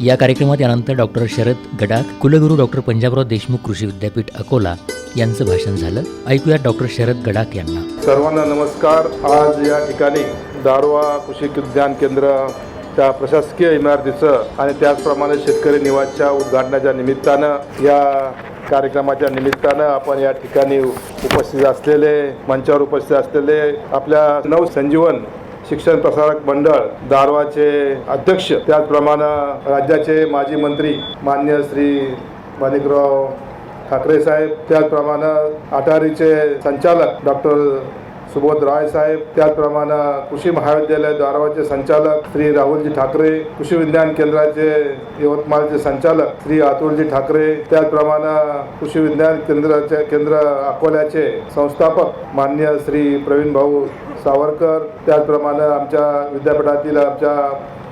या कार्यक्रमात यानंतर डॉक्टर शरद गडाख, कुलगुरू डॉक्टर पंजाबराव देशमुख कृषी विद्यापीठ अकोला यांचं भाषण झालं. ऐकूया डॉक्टर शरद गडाख यांना. सर्वांना नमस्कार. आज या ठिकाणी दारवा कृषी विज्ञान केंद्राच्या प्रशासकीय इमारतीचं आणि त्याचप्रमाणे शेतकरी निवासच्या उद्घाटनाच्या निमित्तानं या कार्यक्रमाच्या निमित्तानं आपण या ठिकाणी उपस्थित असलेले मंचावर उपस्थित असलेले आपल्या नवसंजीवन शिक्षण प्रसारक मंडळ दारवाचे अध्यक्ष, त्याचप्रमाणे राज्याचे माजी मंत्री मान्य श्री माणिकराव ठाकरे साहेब, त्याचप्रमाणे अटारीचे संचालक डॉक्टर सुबोध राय साहेब, त्याचप्रमाणे कृषी महाविद्यालय दारवाचे संचालक श्री राहुलजी ठाकरे, कृषी विज्ञान केंद्राचे यवतमाळचे संचालक श्री अतुलजी ठाकरे, त्याचप्रमाणे कृषी विज्ञान केंद्र अकोल्याचे संस्थापक मान्य श्री प्रवीण भाऊ सावरकर, त्याचप्रमाणे आमच्या विद्यापीठातील आमच्या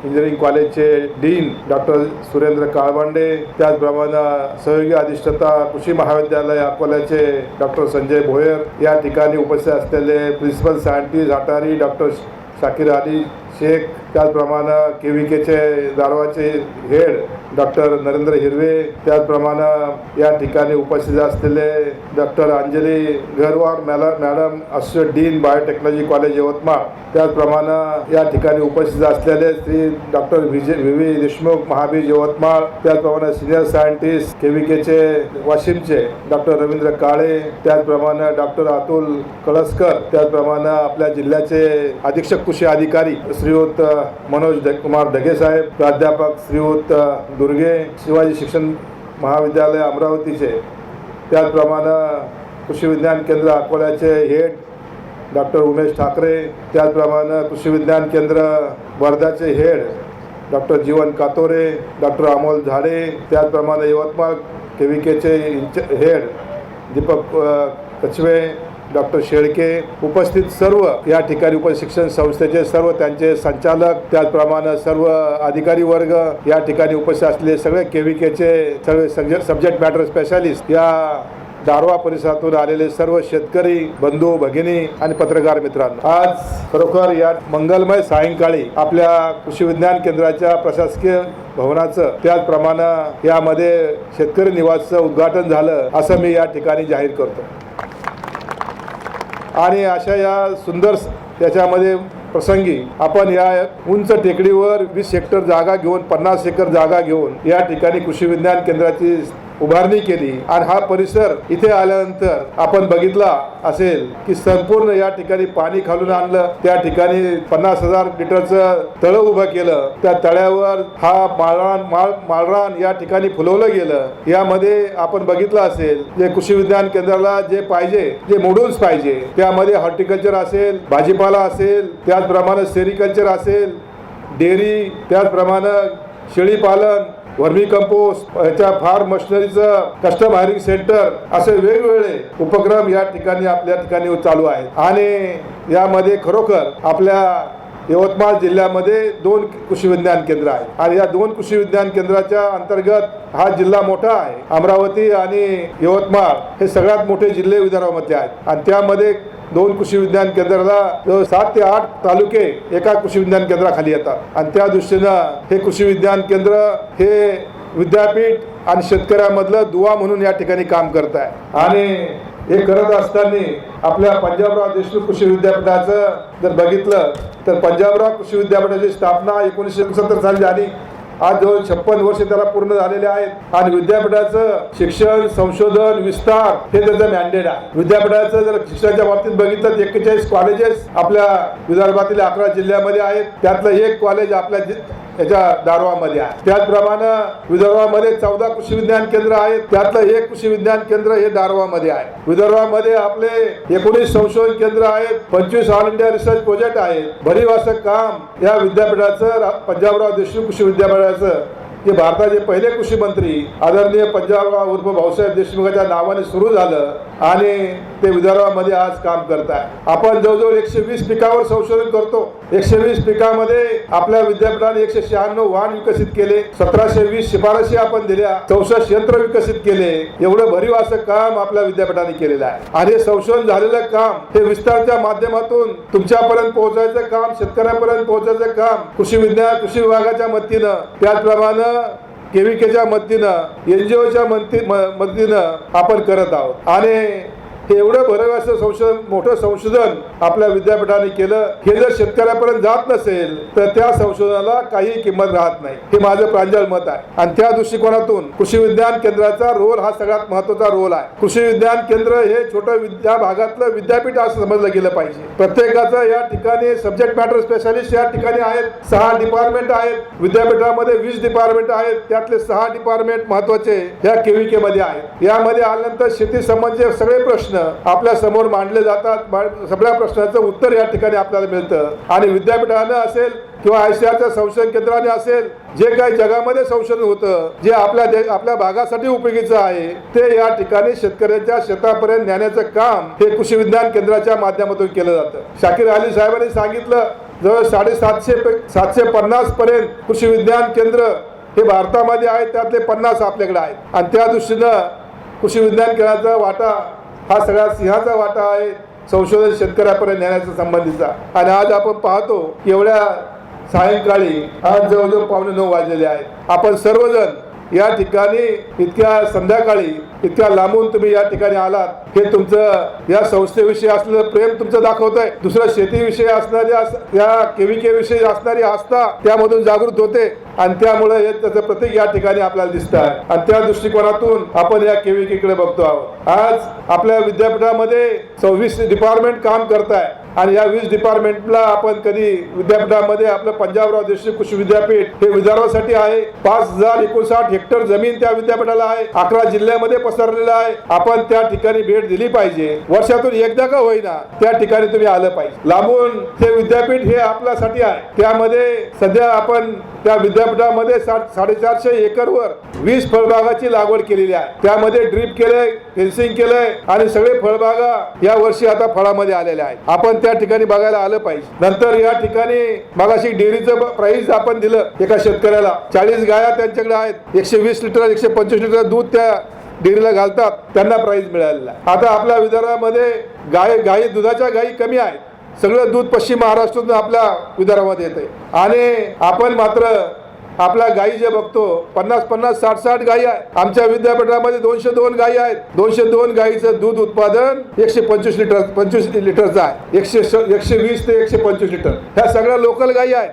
इंजिनिअरिंग कॉलेजचे डीन डॉक्टर सुरेंद्र काळबांडे, त्याचप्रमाणे सहयोगी अधिष्ठाता कृषी महाविद्यालय अकोल्याचे डॉक्टर संजय भोयर, या ठिकाणी उपस्थित असलेले principal scientist ATARI doctor Shakir Ali Shaikh, त्याचप्रमाणे केव्हीकेचे दारवाचे हेड डॉक्टर नरेंद्र हिरवे, त्याचप्रमाणे या ठिकाणी उपस्थित असलेले doctor Anjali Garwar madam assistant dean biotechnology college Yavatmal, त्याचप्रमाणे या ठिकाणी उपस्थित असलेले श्री डॉक्टर व्ही देशमुख महाबीज यवतमाळ, त्याचप्रमाणे सिनियर सायंटिस्ट केव्हीकेचे वाशिमचे डॉक्टर रवींद्र काळे, त्याचप्रमाणे डॉक्टर अतुल कळसकर, त्याचप्रमाणे आपल्या जिल्ह्याचे अधीक्षक कृषी अधिकारी श्रीयुत मनोज कुमार ढगे साहेब, प्राध्यापक श्रीयुत दुर्गे, शिवाजी शिक्षण महाविद्यालय अमरावतीचे, त्याचप्रमाणे कृषी विज्ञान केंद्र अकोल्याचे हेड डॉक्टर उमेश ठाकरे, त्याचप्रमाणे कृषी विज्ञान केंद्र वर्धाचे हेड डॉक्टर जीवन कातोरे, डॉक्टर अमोल झाडे, त्याचप्रमाणे यवतमाळ केव्हीकेचे हेड दीपक कचवे, डॉक्टर शेळके, उपस्थित सर्व या ठिकाणी उपशिक्षण संस्थेचे सर्व त्यांचे संचालक, त्याचप्रमाणे सर्व अधिकारी वर्ग, या ठिकाणी उपस्थित असलेले सगळे केव्हीकेचे सगळे सब्जेक्ट मॅटर स्पेशालिस्ट, या दारवा परिसरातून आलेले सर्व शेतकरी बंधू भगिनी आणि पत्रकार मित्रांनो, आज खरोखर या मंगलमय सायंकाळी आपल्या कृषी विज्ञान केंद्राच्या प्रशासकीय भवनाचं, त्याचप्रमाणे यामध्ये शेतकरी निवासचं उद्घाटन झालं असं मी या ठिकाणी जाहीर करतो. आणि अशा या सुंदर त्याच्यामध्ये प्रसंगी आपण या उंच टेकडीवर 20 हेक्टर जागा घेऊन 50 एकर जागा घेऊन या ठिकाणी कृषी विज्ञान केंद्राची उभारणी केली. आणि हा परिसर इथे आल्यानंतर आपण बघितला असेल की संपूर्ण या ठिकाणी पाणी खालून आणलं, त्या ठिकाणी 50,000 लिटरचं तळं उभं केलं, त्या तळ्यावर हा माळरान या ठिकाणी फुलवलं गेलं. यामध्ये आपण बघितलं असेल जे कृषी विज्ञान केंद्राला जे पाहिजे, जे मॉड्यूल्स पाहिजे, त्यामध्ये हॉर्टिकल्चर असेल, भाजीपाला असेल, त्याचप्रमाणे सेरिकल्चर असेल, डेअरी, त्याचप्रमाणे शेळीपालन, वर्मी कंपोस्ट, याच्या फार्म मशिनरीचं कस्टम हायरिंग सेंटर, असे वेगवेगळे उपक्रम या ठिकाणी आपल्या ठिकाणी चालू आहेत. आणि यामध्ये खरोखर आपल्या यवतमाळ जिल्ह्यामध्ये 2 कृषी विज्ञान केंद्र आहेत. आणि या 2 कृषी विज्ञान केंद्राच्या अंतर्गत हा जिल्हा मोठा आहे. अमरावती आणि यवतमाळ हे सगळ्यात मोठे जिल्हे विदर्भामध्ये आहेत. आणि त्यामध्ये 2 कृषी विज्ञान केंद्राला 7 ते 8 तालुके एका कृषी विज्ञान केंद्राखाली येतात. आणि त्या दृष्टीनं हे कृषी विज्ञान केंद्र हे विद्यापीठ आणि शेतकऱ्यांमधलं दुवा म्हणून या ठिकाणी काम करत आहे. आणि हे करत असताना आपल्या पंजाबराव देशमुख कृषी विद्यापीठाचं जर बघितलं तर पंजाबराव कृषी विद्यापीठाची स्थापना 1969 साली झाली. आज जवळ 56 वर्ष त्याला पूर्ण झालेले आहेत. आणि विद्यापीठाचं शिक्षण, संशोधन, विस्तार हे त्याचं मॅन्डेट आहे. विद्यापीठाचं जर शिक्षणाच्या बाबतीत बघितलं तर 41 कॉलेजेस आपल्या विदर्भातील 11 जिल्ह्यामध्ये आहेत. त्यातलं 1 कॉलेज आपल्या याच्या दारवामध्ये आहे. त्याचप्रमाणे विदर्भामध्ये 14 कृषी विज्ञान केंद्र आहेत. त्यातलं 1 कृषी विज्ञान केंद्र हे दारवामध्ये आहे. विदर्भामध्ये आपले 19 संशोधन केंद्र आहेत, 25 ऑल इंडिया रिसर्च प्रोजेक्ट आहेत. भरीव असं काम या विद्यापीठाचं, पंजाबराव देशमुख कृषी विद्यापीठाचं, जे भारताचे पहिले कृषी मंत्री आदरणीय पंजाबराव उर्फ भाऊसाहेब देशमुखाच्या नावाने सुरू झालं आणि ते विदर्भामध्ये आज काम करत आहे. आपण जवळजवळ 120 पिकावर संशोधन करतो. 120 पिकामध्ये आपल्या विद्यापीठाने 196 वाहन विकसित केले, 1720 शिफारशी आपण दिल्या, 64 यंत्र विकसित केले. एवढं भरीव असं काम आपल्या विद्यापीठाने केलेलं आहे. आणि हे संशोधन झालेलं काम हे विस्तारच्या माध्यमातून तुमच्यापर्यंत पोहोचायचं काम, शेतकऱ्यांपर्यंत पोहोचायचं काम कृषी विभागाच्या मदतीनं, त्याचप्रमाणे केव्हीकेच्या मदतीनं NGOच्या मदतीनं आपण करत आहोत आणि हे एवढं भरवं असं संशोधन, मोठं संशोधन आपल्या विद्यापीठाने केलं. हे जर शेतकऱ्यापर्यंत जात नसेल तर त्या संशोधनाला काही किंमत राहत नाही, हे माझं प्रांजळ मत आहे. आणि त्या दृष्टिकोनातून कृषी विज्ञान केंद्राचा रोल हा सगळ्यात महत्त्वाचा रोल आहे. कृषी विज्ञान केंद्र हे छोटं या भागातलं विद्यापीठ असं समजलं गेलं पाहिजे. प्रत्येकाचं या ठिकाणी सब्जेक्ट मॅटर स्पेशालिस्ट या ठिकाणी आहेत. 6 डिपार्टमेंट आहेत. विद्यापीठामध्ये 20 डिपार्टमेंट आहेत. त्यातले 6 डिपार्टमेंट महत्त्वाचे या KVK मध्ये आहेत. यामध्ये आल्यानंतर शेती संबंधीचे सगळे प्रश्न आपल्या समोर मांडले जातात. सगळ्या प्रश्नाचं उत्तर या ठिकाणी आपल्याला मिळतं. आणि विद्यापीठानं असेल किंवा ICARच्या संशोधन केंद्राने असेल, जे काही जगामध्ये संशोधन होतं, जे आपल्या भागासाठी उपयोगीचं आहे, ते या ठिकाणी शेतकऱ्यांच्या शेतापर्यंत नेण्याचं काम हे कृषी विज्ञान केंद्राच्या माध्यमातून केलं जातं. शाकीर अली साहेबांनी सांगितलं, जवळ 750 पर्यंत कृषी विज्ञान केंद्र हे भारतामध्ये आहेत, त्यातले 50 आपल्याकडे आहेत. आणि त्या दृष्टीनं कृषी विज्ञान केंद्राचा वाटा हा सगळ्यात सिंहाचा वाटा आहे संशोधन शेतकऱ्यापर्यंत नेण्याचा संबंधीचा. आणि आज आपण पाहतो की एवढ्या सायंकाळी आज जवळजवळ 8:45 वाजलेले आहेत. आपण सर्वजण या ठिकाणी इतक्या संध्याकाळी इतक्या लांबून तुम्ही या ठिकाणी आलात, हे तुमचं या संस्थेविषयी असलेलं प्रेम तुमचं दाखवत आहे. दुसरं शेतीविषयी असणाऱ्या या KVK विषयी असणारी आस्था त्यामधून जागृत होते आणि त्यामुळे हे त्याचं प्रतीक या ठिकाणी आपल्याला दिसत आहे. आणि त्या दृष्टिकोनातून आपण या KVK कडे बघतो आहोत. आज आपल्या विद्यापीठामध्ये 26 डिपार्टमेंट काम करत आहे आणि या 20 डिपार्टमेंटला आपण कधी विद्यापीठामध्ये आपलं पंजाबराव देशमुख कृषी विद्यापीठ हे विदर्भासाठी आहे. 5059 हेक्टर जमीन त्या विद्यापीठाला आहे. 11 जिल्ह्यामध्ये पसरलेलं आहे. आपण त्या ठिकाणी भेट दिली पाहिजे. वर्षातून एकदा का होईना त्या ठिकाणी तुम्ही आलं पाहिजे. लांबून हे विद्यापीठ हे आपल्यासाठी आहे. त्यामध्ये सध्या आपण त्या विद्यापीठामध्ये 450 एकरवर 20 फळबागाची लागवड केलेली आहे. त्यामध्ये ड्रीप केलंय, फेन्सिंग केलंय आणि सगळे फळबागा या वर्षी आता फळामध्ये आलेल्या आहेत. आपण त्या ठिकाणी बघायला आलं पाहिजे. नंतर या ठिकाणी मगाशी डेअरीचं प्राइस आपण दिलं एका शेतकऱ्याला. 40 गाया त्यांच्याकडे आहेत. 120 लिटर 125 लिटर दूध त्या डेअरीला घालतात, त्यांना प्राइस मिळालेला आहे. आता आपल्या विदर्भामध्ये गाई दुधाच्या गायी कमी आहेत. सगळं दूध पश्चिम महाराष्ट्रातून आपल्या विदर्भामध्ये येते आणि आपण मात्र आपल्या गायी जे बघतो 50-50, 60-60 गायी आहेत. आमच्या विद्यापीठामध्ये 202 गायी आहेत. 202 गायीचं दूध उत्पादन 125 लिटरचं आहे. 120 ते 125 लिटर ह्या सगळ्या लोकल गायी आहेत.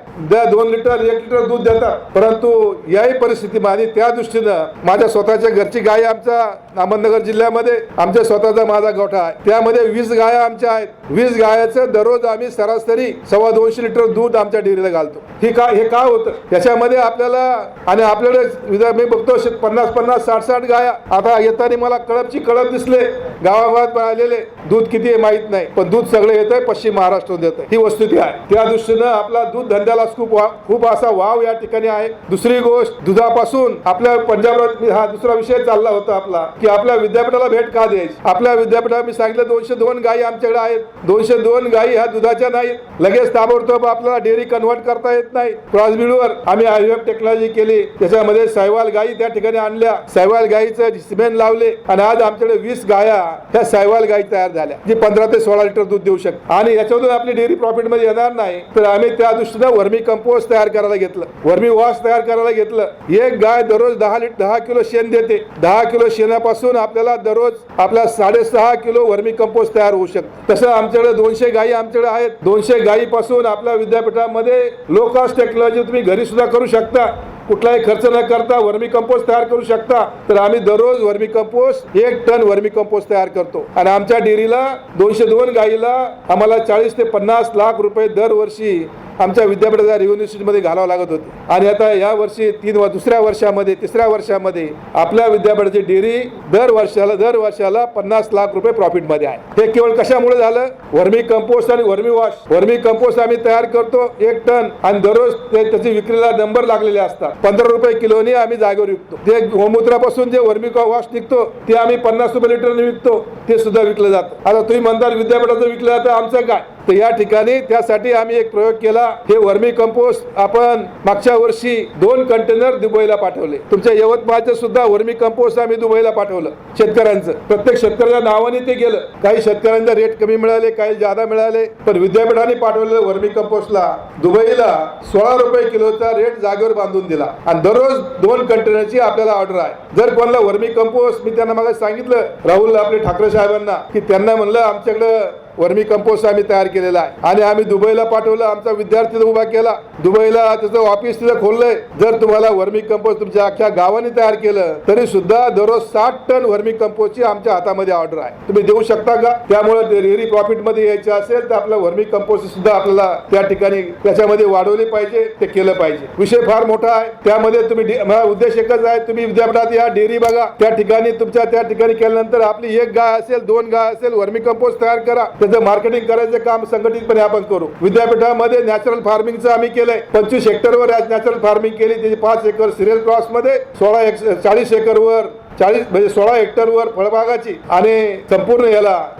2 लिटर 1 लिटर दूध देतात. परंतु याही परिस्थितीमध्ये त्या दृष्टीनं माझ्या स्वतःच्या घरची गाय आमच्या अहमदनगर जिल्ह्यामध्ये आमच्या स्वतःचा माझा गोठा आहे. त्यामध्ये 20 गाया आमच्या आहेत. 20 गायाचं दररोज आम्ही सरासरी 250 लिटर दूध आमच्या डेअरीला घालतो. हे का होतं याच्यामध्ये आपल्याला आणि आपल्याकडे मी बघतो 50-50, 60-60 गाया. आता येताना मला कळप दिसले. गावागावात आलेले दूध किती आहे माहित नाही, पण दूध सगळं येतंय पश्चिम महाराष्ट्रातून येतंय. ही वस्तुस्थिती आहे. त्या दृष्टीनं आपला दूध धंद्याला खूप असा वाव या ठिकाणी आहे. दुसरी गोष्ट, दुधापासून आपल्या पंजाब हा दुसरा विषय चालला होता आपला की आपल्या विद्यापीठाला भेट का द्यायची. आपल्या विद्यापीठाला मी सांगितलं 202 गायी आमच्याकडे आहेत. 202 गायी ह्या दुधाच्या नाहीत. लगेच ताबडतोब आपल्याला डेअरी कन्व्हर्ट करता येत नाही. क्रॉसब्रीडवर आम्ही IVF टेक्नॉलॉजी केली. त्याच्यामध्ये सायवाल गायी त्या ठिकाणी आणल्या. सायवाल गायीचं सिमेंट लावले आणि आज आमच्याकडे 20 गाया ह्या सायवाल गायी तयार झाल्या, जी 15 ते 16 लिटर दूध देऊ शकतात. आणि याच्यातून आपली डेअरी प्रॉफिट मध्ये येणार नाही, तर आम्ही त्या दृष्टीनं वर्मी कंपोस्ट तयार करायला घेतलं, वर्मी वॉश तयार करायला घेतलं. एक गाय दररोज 10 किलो शेण देते. 10 किलो शेणापासून आपल्याला दररोज 6.5 किलो वर्मी कंपोस्ट तयार होऊ शकतं. तसं आमच्याकडे 200 गायी आमच्याकडे आहेत. 200 गायीपासून आपल्या विद्यापीठामध्ये लो कॉस्ट टेक्नॉलॉजी तुम्ही घरी सुद्धा करू शकता. कुठलाही खर्च न करता वर्मी कंपोस्ट तयार करू शकता. तर आम्ही दररोज वर्मी कंपोस्ट 1 टन वर्मी कंपोस्ट तयार करतो. आणि आमच्या डेअरीला 202 गायीला आम्हाला 40 ते 50 लाख रुपये दरवर्षी आमच्या विद्यापीठाच्या रेव्हेन्यूमध्ये घालावं लागत होते. आणि आता या वर्षी तिसऱ्या वर्षामध्ये आपल्या विद्यापीठाची डेअरी दर वर्षाला 50 लाख रुपये प्रॉफिटमध्ये आहे. हे केवळ कशामुळे झालं? वर्मी कंपोस्ट आणि वर्मी वॉश. वर्मी कंपोस्ट आम्ही तयार करतो 1 टन आणि दररोज त्याची विक्रीला नंबर लागलेले असतात. 15 रुपये किलोनी आम्ही जागेवर विकतो. ते गोमूत्रापासून जे वर्मी वॉश निघतो ते आम्ही 50 रुपये लिटरने विकतो. ते सुद्धा विकलं जातं. आता तुम्ही म्हणताल विद्यापीठाचं विकलं जातं, आमचं काय? तर या ठिकाणी त्यासाठी आम्ही एक प्रयोग केला. हे वर्मी कंपोस्ट आपण मागच्या वर्षी 2 कंटेनर दुबईला पाठवले. तुमच्या यवतमाळचं सुद्धा वर्मी कंपोस्ट आम्ही दुबईला पाठवलं शेतकऱ्यांचं. प्रत्येक शेतकऱ्याच्या नावाने ते गेलं. काही शेतकऱ्यांना रेट कमी मिळाले, काही जादा मिळाले, पण विद्यापीठाने पाठवलेलं वर्मी कंपोस्टला दुबईला 16 रुपये किलोचा रेट जागेवर बांधून दिला आणि दररोज 2 कंटेनरची आपल्याला ऑर्डर आहे. जर कोणाला वर्मी कंपोस्ट, मी त्यांना मागे सांगितलं राहुल आपले ठाकरे साहेबांना की त्यांना म्हणलं आमच्याकडं वर्मी कंपोस्ट आम्ही तयार केलेला आहे आणि आम्ही दुबईला पाठवलं. आमचा विद्यार्थी उभा केला दुबईला, त्याचं ऑफिस तिथं खोललंय. जर तुम्हाला वर्मी कंपोस्ट तुमच्या अख्ख्या गावाने तयार केलं तरी सुद्धा दररोज 60 टन वर्मी कंपोस्टची आमच्या हातामध्ये ऑर्डर आहे. तुम्ही देऊ शकता का? त्यामुळे डेअरी प्रॉफिट मध्ये यायचं असेल तर आपलं वर्मी कंपोस्ट सुद्धा आपल्याला त्या ठिकाणी त्याच्यामध्ये वाढवले पाहिजे, ते केलं पाहिजे. विषय फार मोठा आहे. त्यामध्ये तुम्ही उद्देश एकच आहे, तुम्ही विद्यापीठात या डेअरी बघा, त्या ठिकाणी तुमच्या त्या ठिकाणी केल्यानंतर आपली 1 गाय असेल 2 गाय असेल वर्मी कंपोस्ट तयार करा. त्याचं मार्केटिंग करायचं काम संघटितपणे आपण करू. विद्यापीठामध्ये नॅचरल फार्मिंगचं आम्ही केलंय. 25 हेक्टरवर नॅचरल फार्मिंग केली. त्याची 5 एकर सिरियल क्रॉस मध्ये 40 एकरवर 16 हेक्टरवर फळबागाची आणि संपूर्ण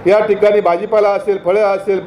या ठिकाणी भाजीपाला असेल, फळे असेल,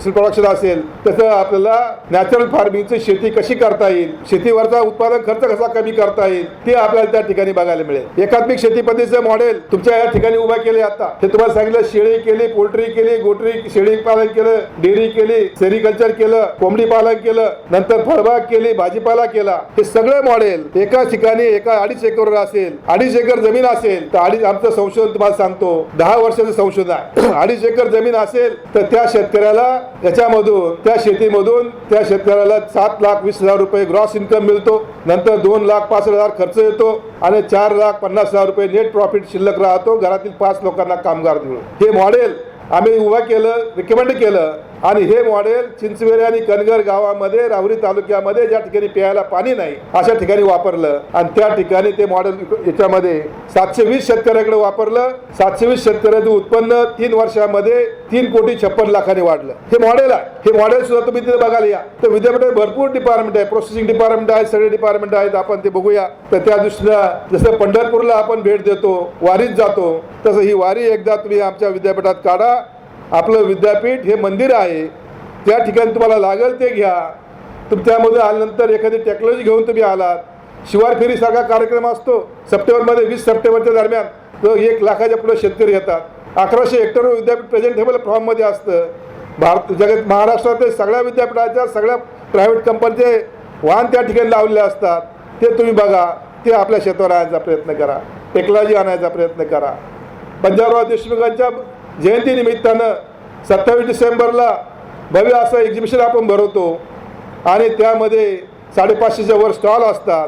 प्रोडक्शन असेल, तसं आपल्याला नॅचरल फार्मिंगची शेती कशी करता येईल, शेतीवरचा उत्पादन खर्च कसा कमी करता येईल ते आपल्याला त्या ठिकाणी बघायला मिळेल. एकात्मिक शेती पद्धतीचं मॉडेल तुमच्या या ठिकाणी उभा केले. आता हे तुम्हाला सांगितलं, शेळी केली, पोल्ट्री केली, गोटरी शेळी पालन केलं, डेअरी केली, सेरिकल्चर केलं, कोंबडी पालन केलं, नंतर फळबाग केली, भाजीपाला केला. हे सगळं मॉडेल एका ठिकाणी 2.5 एकरवर असेल, 2.5 एकर जमीन असेल तर आमचं संशोधन तुम्हाला सांगतो 10 वर्षाचं संशोधन आहे. 2.5 एकर जमीन असेल तर त्या शेतकऱ्याला याच्यामधून त्या शेतीमधून त्या शेतकऱ्याला 7,20,000 रुपये ग्रॉस इन्कम मिळतो. नंतर 2,05,000 खर्च येतो आणि 4,50,000 रुपये नेट प्रॉफिट शिल्लक राहतो. घरातील 5 लोकांना कामगार मिळून हे मॉडेल आम्ही उभा केलं, रिकमेंड केलं आणि हे मॉडेल चिंचवेली आणि कनगर गावामध्ये, राहुरी तालुक्यामध्ये ज्या ठिकाणी प्यायला पाणी नाही अशा ठिकाणी वापरलं आणि त्या ठिकाणी ते मॉडेल याच्यामध्ये 720 शेतकऱ्याकडे वापरलं. 720 शेतकऱ्याचं उत्पन्न 3 वर्षामध्ये 3,56,00,000 वाढलं. हे मॉडेल आहे. हे मॉडेल सुद्धा तुम्ही तिथे बघायला या. तर विद्यापीठात भरपूर डिपार्टमेंट आहे, प्रोसेसिंग डिपार्टमेंट आहे, सगळे डिपार्टमेंट आहेत. आपण ते बघूया. तर त्या दृष्टीनं जसं पंढरपूरला आपण भेट देतो, वारीत जातो, तसं ही वारी एकदा तुम्ही आमच्या विद्यापीठात काढा. आपलं विद्यापीठ हे मंदिर आहे. त्या ठिकाणी तुम्हाला लागेल ते घ्या. त्यामध्ये आल्यानंतर एखादी टेक्नॉलॉजी घेऊन तुम्ही आलात. शिवार फेरीसारखा कार्यक्रम असतो सप्टेंबरमध्ये, 20 सप्टेंबरच्या दरम्यान. तो 1 लाखाच्या पुढे शेतकरी येतात. 1100 हेक्टरवर विद्यापीठ प्रेझेंटेबल फॉर्ममध्ये असतं. जगात महाराष्ट्रातील सगळ्या विद्यापीठाच्या सगळ्या प्रायव्हेट कंपनीचे वाहन त्या ठिकाणी लावलेले असतात. ते तुम्ही बघा. ते आपल्या शेतावर आणायचा प्रयत्न करा, टेक्नॉलॉजी आणायचा प्रयत्न करा. पंजाबराव देशमुखांच्या जयंती निमित्तानं 27 डिसेंबरला भव्य असं एक्झिबिशन आपण भरवतो आणि त्यामध्ये 550च्या वर स्टॉल असतात.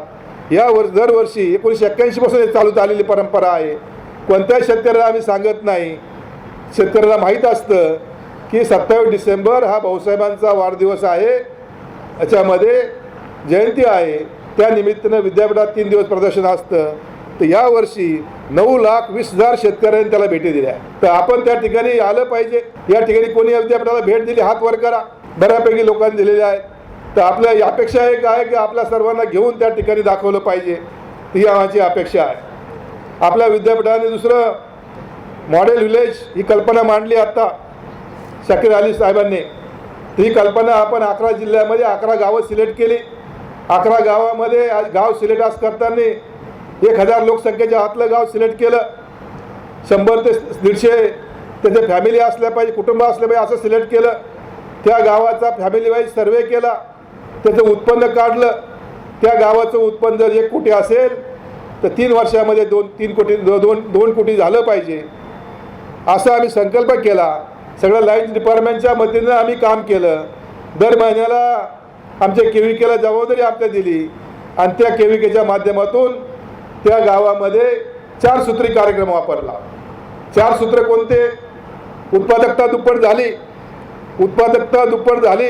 दरवर्षी 1981 पासून चालू आलेली परंपरा आहे. कोणत्याही शेतकऱ्याला आम्ही सांगत नाही. शेतकऱ्याला माहीत असतं की 27 डिसेंबर हा भाऊसाहेबांचा वाढदिवस आहे, याच्यामध्ये जयंती आहे. त्या निमित्तानं विद्यापीठात 3 दिवस प्रदर्शन असतं. तर यावर्षी 9,20,000 शेतकऱ्यांनी त्याला भेटी दिल्या. तर आपण त्या ठिकाणी आलं पाहिजे. या ठिकाणी कोणी विद्यापीठाला भेट दिली हात वर करा. बऱ्यापैकी लोकांनी दिलेले आहेत. तर आपल्या अपेक्षा एक आहे की आपल्या सर्वांना घेऊन त्या ठिकाणी दाखवलं पाहिजे. ही आमची अपेक्षा आहे. आपल्या विद्यापीठाने दुसरं मॉडेल विलेज ही कल्पना मांडली आता शाकीर अली साहेबांनी. ही कल्पना आपण 11 जिल्ह्यामध्ये 11 गावं सिलेक्ट केली. 11 गावामध्ये आज गाव सिलेक्ट करताना 1,000 लोकसंख्येच्या आतलं गाव सिलेक्ट केलं. 100 ते 150 त्याचे फॅमिली असल्या पाहिजे, कुटुंब असले पाहिजे असं सिलेक्ट केलं. त्या गावाचा फॅमिली वाईज सर्वे केला, त्याचं उत्पन्न काढलं. त्या गावाचं उत्पन्न जर 1 कोटी असेल तर 3 वर्षामध्ये 2 कोटी झालं पाहिजे असा आम्ही संकल्प केला. सगळं लाईन डिपार्टमेंटच्या मदतीनं आम्ही काम केलं. दर महिन्याला आमच्या केविकेला जबाबदारी आपल्या दिली आणि त्या केविकेच्या माध्यमातून त्या गावामध्ये 4 सूत्री कार्यक्रम वापरला. 4 सूत्र कोणते? उत्पादकता दुप्पट झाली. उत्पादकता दुप्पट झाली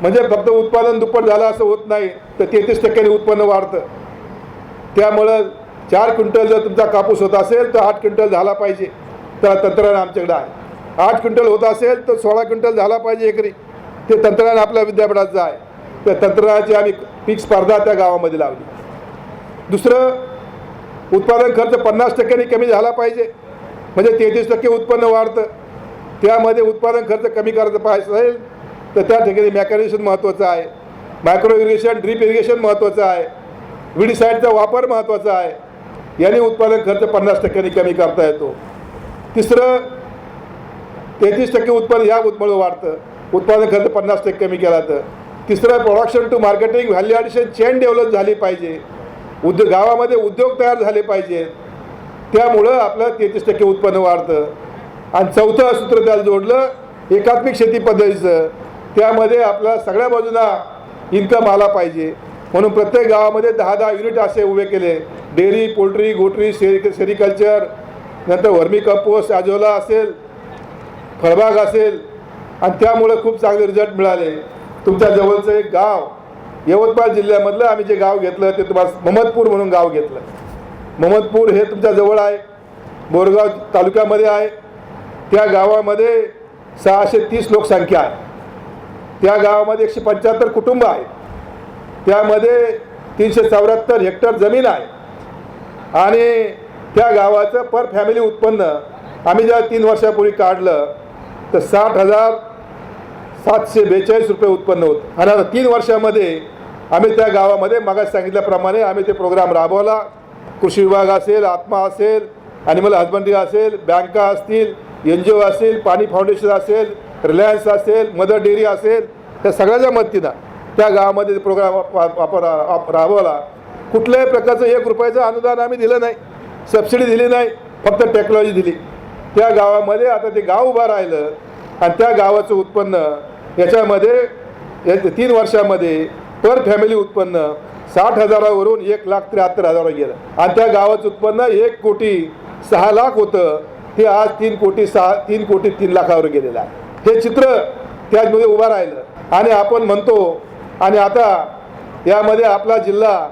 म्हणजे फक्त उत्पादन दुप्पट झालं असं होत नाही, तर 33% उत्पन्न वाढतं. त्यामुळं 4 क्विंटल जर तुमचा कापूस होत असेल तर 8 क्विंटल झाला पाहिजे. तर तंत्रज्ञान आमच्याकडे आहे. 8 क्विंटल होत असेल तर 16 क्विंटल झाला पाहिजे एकरी. ते तंत्रज्ञान आपल्या विद्यापीठाचं आहे. त्या तंत्रज्ञानाची आम्ही पीक स्पर्धा त्या गावामध्ये लावली. दुसरं, उत्पादन खर्च 50% कमी झाला पाहिजे म्हणजे 33% उत्पन्न वाढतं. त्यामध्ये उत्पादन खर्च कमी करायचं पाहिजे असेल तर त्या ठिकाणी मॅकॅनिझेशन महत्त्वाचं आहे, मायक्रो इरिगेशन ड्रीप इरिगेशन महत्त्वाचं आहे, विडीसाईडचा वापर महत्त्वाचा आहे. याने उत्पादन खर्च 50% कमी करता येतो. तिसरं 33% उत्पन्न ह्या उत्पन्न वाढतं, उत्पादन खर्च 50% कमी केला तर. तिसरं production to marketing value addition chain develop झाली पाहिजे, गावामध्ये उद्योग तयार झाले पाहिजेत, त्यामुळं आपलं 33% उत्पन्न वाढतं. आणि चौथं सूत्र त्याला जोडलं एकात्मिक शेती पद्धतीचं, त्यामध्ये आपला सगळ्या बाजूंना इन्कम आला पाहिजे. म्हणून प्रत्येक गावामध्ये 10-10 युनिट असे उभे केले, डेअरी, पोल्ट्री, गोटरी, सेरिकल्चर, नंतर वर्मी कंपोस्ट, आजोला असेल, फळबाग असेल. आणि त्यामुळं खूप चांगले रिझल्ट मिळाले. तुमच्या जवळचं एक गाव यवतमाळ जिल्ह्यामधलं आम्ही जे गाव घेतलं ते तुम्हाला महमदपूर म्हणून गाव घेतलं. महमदपूर हे तुमच्या जवळ आहे, बोरगाव तालुक्यामध्ये आहे. त्या गावामध्ये 630 लोकसंख्या आहे. त्या गावामध्ये 175 कुटुंब आहेत. त्यामध्ये 374 हेक्टर जमीन आहे. आणि त्या गावाचं पर फॅमिली उत्पन्न आम्ही जेव्हा 3 वर्षापूर्वी काढलं तर 60,742 रुपये उत्पन्न होतं. आणि आता 3 वर्षामध्ये आम्ही त्या गावामध्ये मागास सांगितल्याप्रमाणे आम्ही ते प्रोग्राम राबवला. कृषी विभाग असेल, आत्मा असेल, ॲनिमल हजबंडरी असेल, बँका असतील, NGO असेल, पाणी फाउंडेशन असेल, रिलायन्स असेल, मदर डेअरी असेल, त्या सगळ्याच्या मदतीनं त्या गावामध्ये प्रोग्राम राबवला. कुठल्याही प्रकारचं 1 रुपयाचं अनुदान आम्ही दिलं नाही, सबसिडी दिली नाही, फक्त टेक्नॉलॉजी दिली. त्या गावामध्ये आता ते गाव उभं राहिलं आणि त्या गावाचं उत्पन्न याच्यामध्ये 3 वर्षामध्ये पर फॅमिली उत्पन्न 60,000वरून 1,73,000 गेलं. आणि त्या गावाचं उत्पन्न 1,06,00,000 होतं, ते आज 3,03,03,00,000वर गेलेलं आहे. हे चित्र त्यामध्ये उभं राहिलं. आणि आपण म्हणतो, आणि आता यामध्ये आपला जिल्हा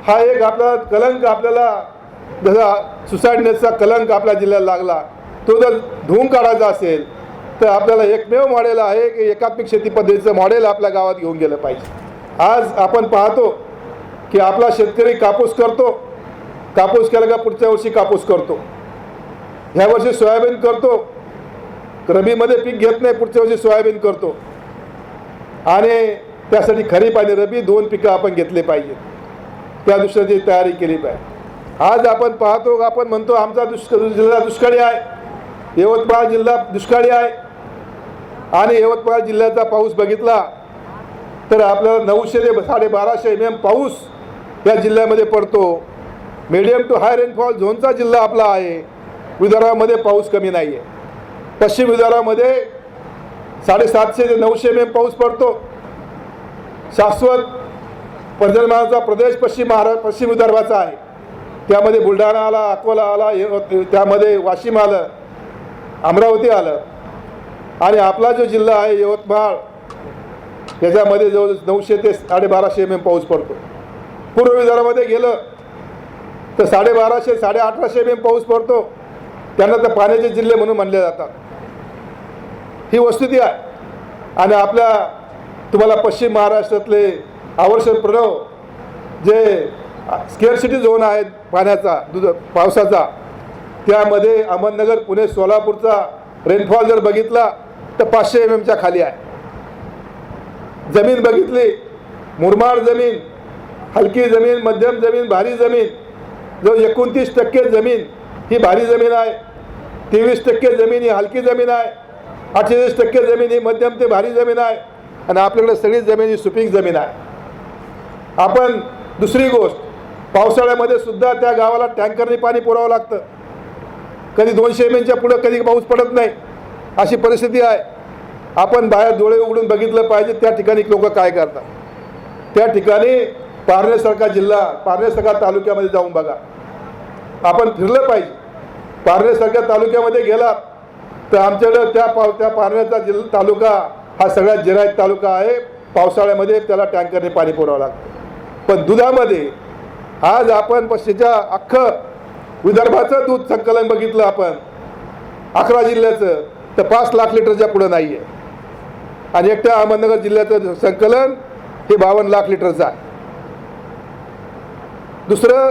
हा एक आपला कलंक, आपल्याला जसा सुसाईडनेसचा कलंक आपल्या जिल्ह्याला लागला, तो जर धुवून काढायचा असेल तर आपल्याला एकमेव मॉडेल आहे की एकात्मिक शेती पद्धतीचं मॉडेल आपल्या गावात घेऊन गेलं पाहिजे. आज आपण पाहतो की आपला शेतकरी कापूस करतो, कापूस केला का पुढच्या वर्षी कापूस करतो, ह्या वर्षी सोयाबीन करतो, रबीमध्ये पीक घेत नाही, पुढच्या वर्षी सोयाबीन करतो. आणि त्यासाठी खरीप आणि रबी 2 पिकं आपण घेतले पाहिजे, त्या दृष्टीची तयारी केली पाहिजे. आज आपण पाहतो, आपण म्हणतो आमचा जिल्हा दुष्काळी आहे, यवतमाळ जिल्हा दुष्काळी आहे. आणि यवतमाळ जिल्ह्याचा पाऊस बघितला तर आपल्याला 900 ते 1250 mm पाऊस या जिल्ह्यामध्ये पडतो. मीडियम टू हाय रेनफॉल झोनचा जिल्हा आपला आहे. विदर्भामध्ये पाऊस कमी नाही आहे. पश्चिम विदर्भामध्ये 750 ते 900 mm पाऊस पडतो. शाश्वत पर्जन्यमानाचा प्रदेश पश्चिम विदर्भाचा आहे. त्यामध्ये बुलढाणा आला, अकोला आला, त्यामध्ये वाशिम आलं, अमरावती आलं. आणि आपला जो जिल्हा आहे यवतमाळ, याच्यामध्ये जवळ 900 ते 1250 mm पाऊस पडतो. पूर्व विदर्भामध्ये गेलं तर 1250 ते 1850 mm पाऊस पडतो. त्यांना तर पाण्याचे जिल्हे म्हणून मानले जातात. ही वस्तुस्थिती आहे. आणि आपल्या तुम्हाला पश्चिम महाराष्ट्रातले आवर्षण प्रणव जे स्केअरसिटी झोन आहेत पाण्याचा, पावसाचा, त्यामध्ये अहमदनगर, पुणे, सोलापूरचा रेनफॉल जर बघितला तर 500 mmच्या खाली आहे. जमीन बघितली, मुरमाड जमीन, हलकी जमीन, मध्यम जमीन, भारी जमीन, जो 29% जमीन ही भारी जमीन आहे, 23% जमीन ही हलकी जमीन आहे, 48% जमीन ही मध्यम ते भारी जमीन आहे. आणि आपल्याकडे सगळी जमीन ही सुपीक जमीन आहे. आपण दुसरी गोष्ट, पावसाळ्यामध्ये सुद्धा त्या गावाला टँकरने पाणी पुरवावं लागतं. कधी 200 mmच्या पुढं कधी पाऊस पडत नाही, अशी परिस्थिती आहे. आपण बाहेर डोळे उघडून बघितलं पाहिजे त्या ठिकाणी लोक काय करतात. त्या ठिकाणी पारनेरसारखा जिल्हा, पारनेरसारखा तालुक्यामध्ये जाऊन बघा, आपण फिरलं पाहिजे. पारनेरसारख्या तालुक्यामध्ये गेला तर आमच्याकडं त्या पारनेरचा तालुका हा सगळ्यात जिरायत तालुका आहे. पावसाळ्यामध्ये त्याला टँकरने पाणी पुरवावं लागतं. पण दुधामध्ये आज आपण पश्चिमच्या अख्खं विदर्भाचं दूध संकलन बघितलं आपण 11 जिल्ह्याचं, तर 5 लाख लिटरच्या पुढं नाही आहे. आणि एकट्या अहमदनगर जिल्ह्याचं संकलन हे 52 लाख लिटरचं आहे. दुसरं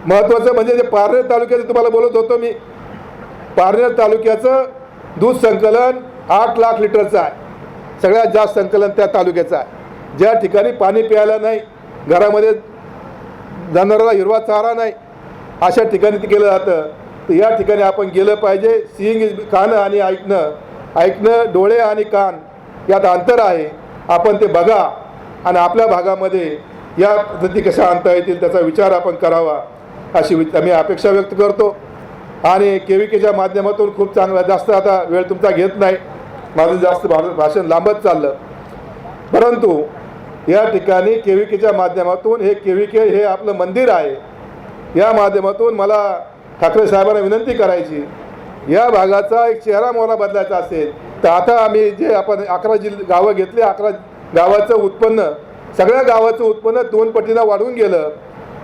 महत्त्वाचं म्हणजे जे पारनेर तालुक्याचं तुम्हाला बोलत होतो मी, पारनेर तालुक्याचं दूध संकलन 8 लाख लिटरचं आहे. सगळ्यात जास्त संकलन त्या तालुक्याचं आहे. ज्या ठिकाणी पाणी प्यायला नाही, घरामध्ये जनावराला हिरवा चारा नाही, अशा ठिकाणी ते केलं जातं. तर या ठिकाणी आपण गेलं पाहिजे. सीइंग इज कान आणि ऐकणं डोळे आणि कान यात अंतर आहे. आपण ते बघा आणि आपल्या भागामध्ये या पद्धती कशा आणता येतील त्याचा विचार आपण करावा अशी मी अपेक्षा व्यक्त करतो. आणि KVKच्या माध्यमातून खूप चांगला, जास्त आता वेळ तुमचा घेत नाही, माझं जास्त भाषण लांबत चाललं, परंतु या ठिकाणी KVKच्या माध्यमातून हे KVK हे आपलं मंदिर आहे. या माध्यमातून मला ठाकरे साहेबांना विनंती करायची, या भागाचा एक चेहरा मोहरा बदलायचा असेल तर आता आम्ही जे आपण 11 गावं घेतली, 11 गावाचं उत्पन्न, सगळ्या गावाचं उत्पन्न 2 पटीनं वाढून गेलं.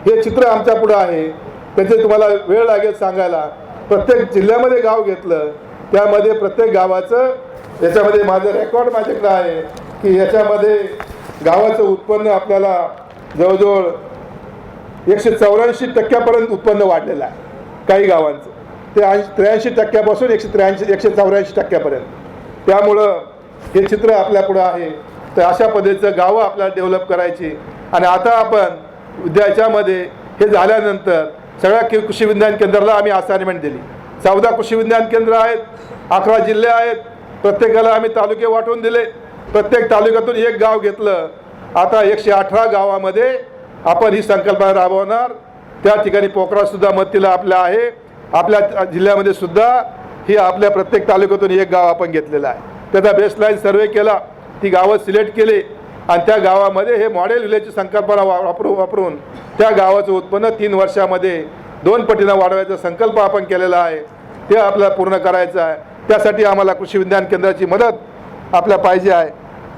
हे चित्र आमच्या पुढं आहे. त्याचे तुम्हाला वेळ लागेल सांगायला. प्रत्येक जिल्ह्यामध्ये गाव घेतलं, त्यामध्ये प्रत्येक गावाचं, याच्यामध्ये माझं रेकॉर्ड माझ्याकडे आहे की याच्यामध्ये गावाचं उत्पन्न आपल्याला जवळजवळ 184% उत्पन्न वाढलेलं आहे. काही गावांचं ते 83% 184% त्यामुळं हे चित्र आपल्या पुढं आहे. तर अशा पद्धतीचं गावं आपल्याला डेव्हलप करायची. आणि आता आपण उद्याच्यामध्ये हे झाल्यानंतर सगळ्या कृषी विज्ञान केंद्राला आम्ही असाइनमेंट दिली. 14 कृषी विज्ञान केंद्र आहेत, 11 जिल्हे आहेत, प्रत्येकाला आम्ही तालुके वाटून दिले. प्रत्येक तालुक्यातून एक गाव घेतलं. आता 118 गावामध्ये आपण ही संकल्पना राबवणार. त्या ठिकाणी पोखरासुद्धा मदतीला आपल्या आहे. आपल्या जिल्ह्यामध्ये सुद्धा ही आपल्या प्रत्येक तालुक्यातून एक गाव आपण घेतलेलं आहे. त्याचा बेसलाईन सर्वे केला, ती गावं सिलेक्ट केली आणि त्या गावामध्ये हे मॉडेल विलेजची संकल्पना वापरून त्या गावाचं उत्पन्न 3 वर्षामध्ये 2 पटीनं वाढवायचा संकल्प आपण केलेला आहे. ते आपल्याला पूर्ण करायचं आहे. त्यासाठी आम्हाला कृषी विज्ञान केंद्राची मदत आपल्या पाहिजे आहे.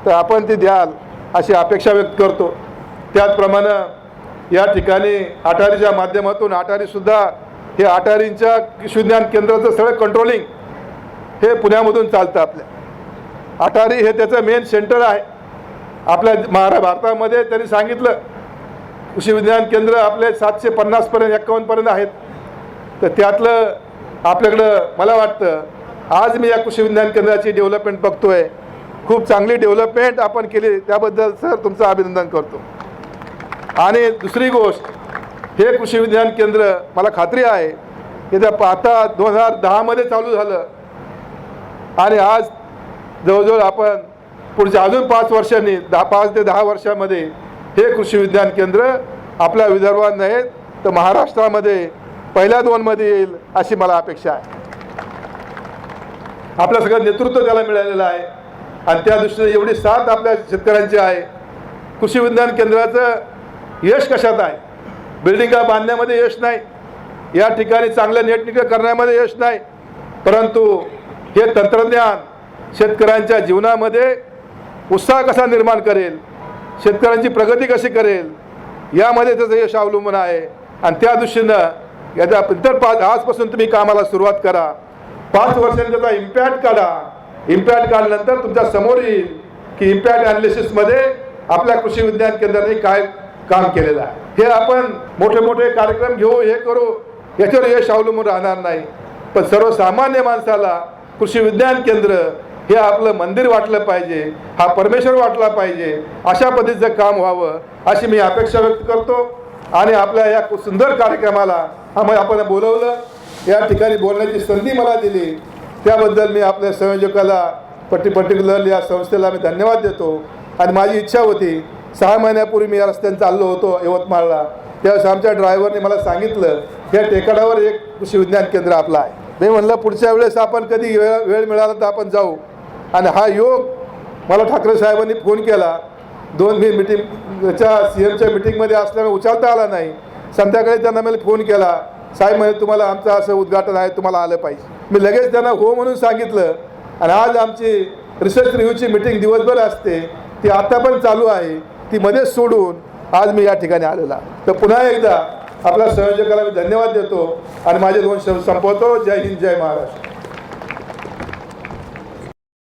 तर आपण ती द्याल अशी अपेक्षा व्यक्त करतो. त्याचप्रमाणे या ठिकाणी अटारीच्या माध्यमातून अटारीसुद्धा हे अटारींच्या कृषी विज्ञान केंद्राचं सगळं कंट्रोलिंग हे पुण्यामधून चालतं. आपल्या अटारी हे त्याचं मेन सेंटर आहे. आपल्या भारतामध्ये त्यांनी सांगितलं कृषी विज्ञान केंद्र आपले 750पर्यंत 51पर्यंत आहेत. तर त्यातलं आपल्याकडं मला वाटतं आज मी या कृषी विज्ञान केंद्राची डेव्हलपमेंट बघतोय. खूप चांगली डेव्हलपमेंट आपण केली, त्याबद्दल सर तुमचं अभिनंदन करतो. आणि दुसरी गोष्ट, हे कृषी विज्ञान केंद्र मला खात्री आहे की आता 2010मध्ये चालू झालं आणि आज जवळजवळ आपण पुढच्या अजून 5 वर्षांनी 5 ते 10 वर्षामध्ये हे कृषी विज्ञान केंद्र आपल्या विदर्भात नाही तर महाराष्ट्रामध्ये पहिल्या 2मध्ये येईल अशी मला अपेक्षा आहे. आपलं सगळं नेतृत्व त्याला मिळालेलं आहे आणि त्या दृष्टीने एवढी साथ आपल्या शेतकऱ्यांची आहे. कृषी विज्ञान केंद्राचं यश कशात आहे? बिल्डिंगा बांधण्यामध्ये यश नाही, या ठिकाणी चांगलं नेटनिकं करण्यामध्ये यश नाही, परंतु हे तंत्रज्ञान शेतकऱ्यांच्या जीवनामध्ये उत्साह कसा निर्माण करेल, शेतकऱ्यांची प्रगती कशी करेल, यामध्ये त्याचं यश अवलंबून आहे. आणि त्या दृष्टीनं याच्या नंतर आजपासून तुम्ही कामाला सुरुवात करा. 5 वर्षांनी त्याचा इम्पॅक्ट काढा. इम्पॅक्ट काढल्यानंतर तुमच्या समोर येईल की इम्पॅक्ट ॲनालिसिसमध्ये आपल्या कृषी विज्ञान केंद्राने काय काम केलेलं आहे. हे आपण मोठे मोठे कार्यक्रम घेऊ, हे करू, याच्यावर यश अवलंबून राहणार नाही. पण सर्वसामान्य माणसाला कृषी विज्ञान केंद्र हे आपलं मंदिर वाटलं पाहिजे, हा परमेश्वर वाटला पाहिजे, अशा पद्धतीचं काम व्हावं अशी मी अपेक्षा व्यक्त करतो. आणि आपल्या या सुंदर कार्यक्रमाला आपण बोलवलं, या ठिकाणी बोलण्याची संधी मला दिली, त्याबद्दल मी आपल्या संयोजकाला पर्टिक्युलरली या संस्थेला मी धन्यवाद देतो. आणि माझी इच्छा होती, 6 महिन्यापूर्वी मी या रस्त्याने चाललो होतो यवतमाळला, त्यावेळेस आमच्या ड्रायव्हरने मला सांगितलं या टेकाडावर एक कृषी विज्ञान केंद्र आपलं आहे. मी म्हणलं पुढच्या वेळेस आपण कधी वेळ मिळाला तर आपण जाऊ. आणि हा योग मला ठाकरे साहेबांनी फोन केला. 2 मी मीटिंगच्या CMच्या मीटिंगमध्ये असल्यामुळे उचलता आला नाही. संध्याकाळी त्यांना मला फोन केला, साहेब म्हणे तुम्हाला आमचं असं उद्घाटन आहे, तुम्हाला आलं पाहिजे. मी लगेच त्यांना हो म्हणून सांगितलं. आणि आज आमची रिसर्च रिव्ह्यूची मीटिंग दिवसभर असते, ती आता पण चालू आहे, ती मध्येच सोडून आज मी या ठिकाणी आलेला. तर पुन्हा एकदा आपल्या संयोजकाला मी धन्यवाद देतो आणि माझे 2 शब्द संपवतो. जय हिंद, जय महाराष्ट्र.